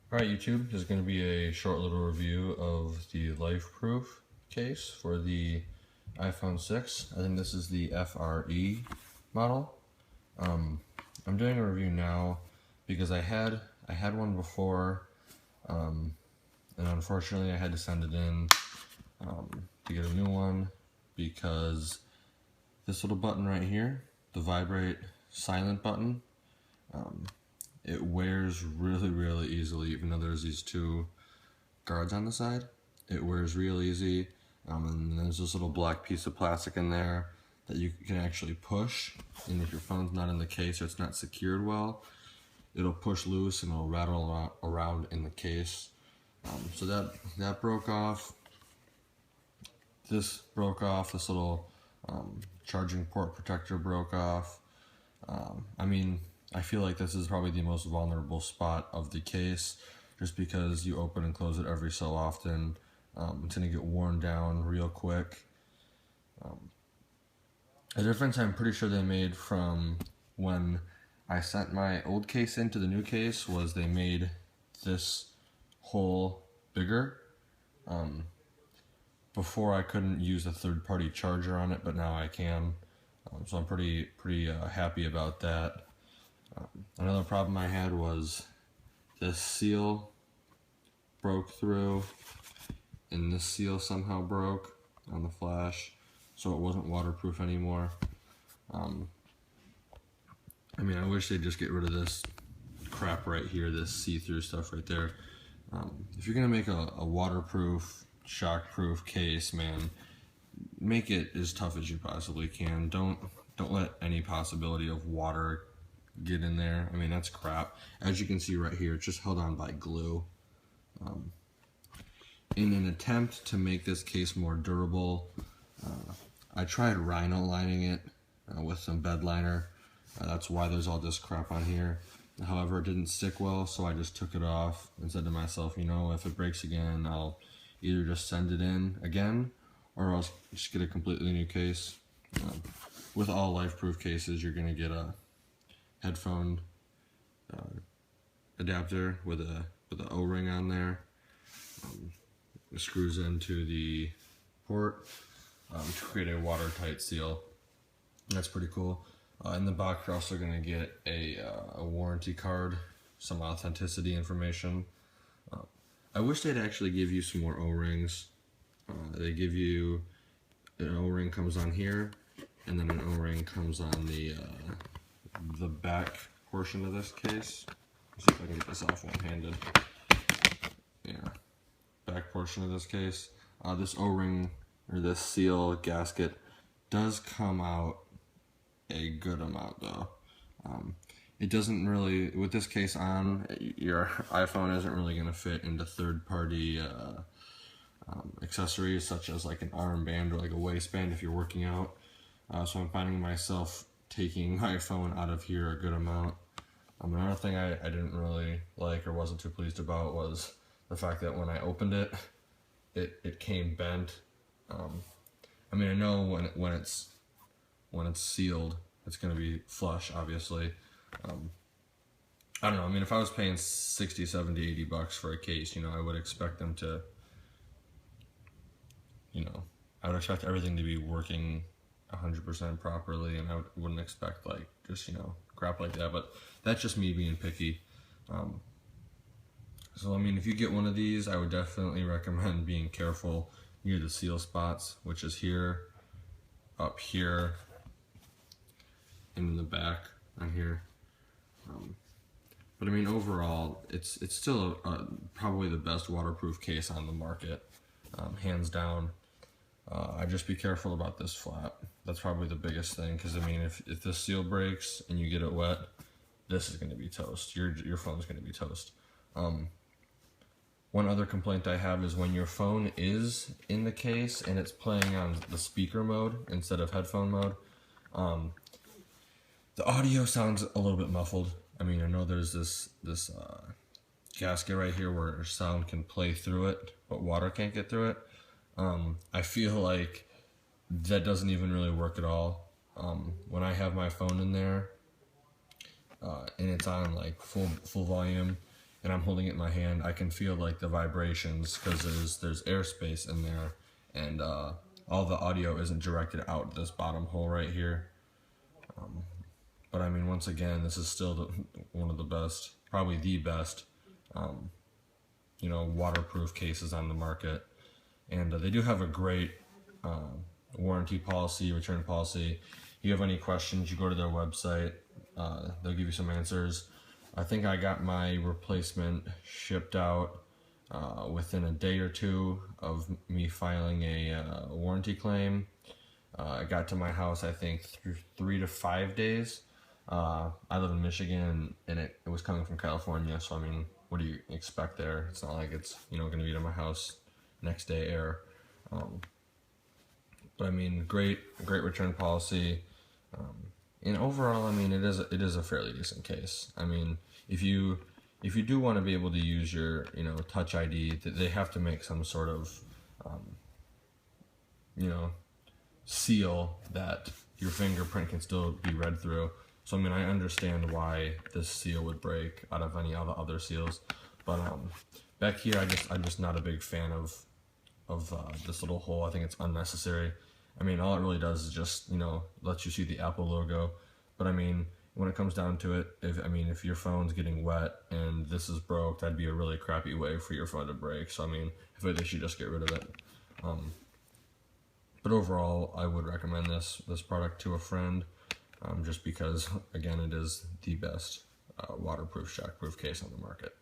Alright YouTube, this is going to be a short little review of the Lifeproof case for the iPhone 6. I think this is the FRE model. I'm doing a review now because I had one before, and unfortunately I had to send it in to get a new one because this little button right here, the vibrate silent button, it wears really easily, even though there's these two guards on the side. It wears real easy, and there's this little black piece of plastic in there that you can actually push, and if your phone's not in the case or it's not secured well, it'll push loose and it'll rattle around in the case. So that broke off. This broke off. This little charging port protector broke off. I feel like this is probably the most vulnerable spot of the case, just because you open and close it every so often. It's going to get worn down real quick. A difference I'm pretty sure they made from when I sent my old case into the new case was they made this hole bigger. Before I couldn't use a third-party charger on it, but now I can. So I'm pretty happy about that. Another problem I had was this seal broke through, and this seal somehow broke on the flash, so it wasn't waterproof anymore. I wish they'd just get rid of this crap right here, this see-through stuff right there. If you're gonna make a waterproof, shockproof case, man, make it as tough as you possibly can. Don't let any possibility of water get in there. That's crap. As you can see right here, it's just held on by glue. In an attempt to make this case more durable, I tried rhino lining it with some bed liner. That's why there's all this crap on here. However, it didn't stick well, so I just took it off and said to myself, if it breaks again, I'll either just send it in again or else just get a completely new case. With all Lifeproof cases, you're going to get a headphone adapter with a O-ring on there. It screws into the port to create a watertight seal. That's pretty cool. In the box, you're also going to get a warranty card, some authenticity information. I wish they'd actually give you some more O-rings. They give you an O-ring comes on here, and then an O-ring comes on the back portion of this case. Let's see if I can get this off one-handed. Yeah, back portion of this case. This O-ring, or this seal gasket, does come out a good amount though. It doesn't really, with this case on, your iPhone isn't really going to fit into third-party accessories such as like an armband or like a waistband if you're working out. So I'm finding myself taking my phone out of here a good amount. Another thing I didn't really like or wasn't too pleased about was the fact that when I opened it, it came bent. I know when it's sealed, it's going to be flush, obviously. I don't know, if I was paying 60, 70, 80 bucks for a case, I would expect them to, I would expect everything to be working 100% properly, and I wouldn't expect like just crap like that. But that's just me being picky. So if you get one of these, I would definitely recommend being careful near the seal spots, which is here, up here, and in the back on here. But overall, it's still probably the best waterproof case on the market, hands down. I'd just be careful about this flap. That's probably the biggest thing, because if this seal breaks and you get it wet, this is going to be toast. Your phone's going to be toast. One other complaint I have is when your phone is in the case and it's playing on the speaker mode instead of headphone mode, the audio sounds a little bit muffled. I know there's this gasket right here where sound can play through it, but water can't get through it. I feel like that doesn't even really work at all. When I have my phone in there and it's on like full volume, and I'm holding it in my hand, I can feel like the vibrations because there's airspace in there, and all the audio isn't directed out this bottom hole right here. But I mean, once again, this is still one of the best, probably the best, you know, waterproof cases on the market. And they do have a great warranty policy, return policy. If you have any questions, you go to their website. They'll give you some answers. I think I got my replacement shipped out within a day or two of me filing a warranty claim. It got to my house, I think, through 3 to 5 days. I live in Michigan, and it was coming from California, so I mean, what do you expect there? It's not like it's, you know, going to be to my house next day air. But I mean, great return policy. And overall, I mean, it is a fairly decent case. I mean, if you do want to be able to use your, you know, Touch ID, they have to make some sort of, you know, seal that your fingerprint can still be read through. So I mean, I understand why this seal would break out of any of the other seals, but back here, I'm just not a big fan of this little hole. I think it's unnecessary. I mean, all it really does is just, you know, lets you see the Apple logo. But I mean, when it comes down to it, if your phone's getting wet and this is broke, that'd be a really crappy way for your phone to break. So I mean, I feel like they should just get rid of it. But overall, I would recommend this product to a friend, just because, again, it is the best waterproof, shockproof case on the market.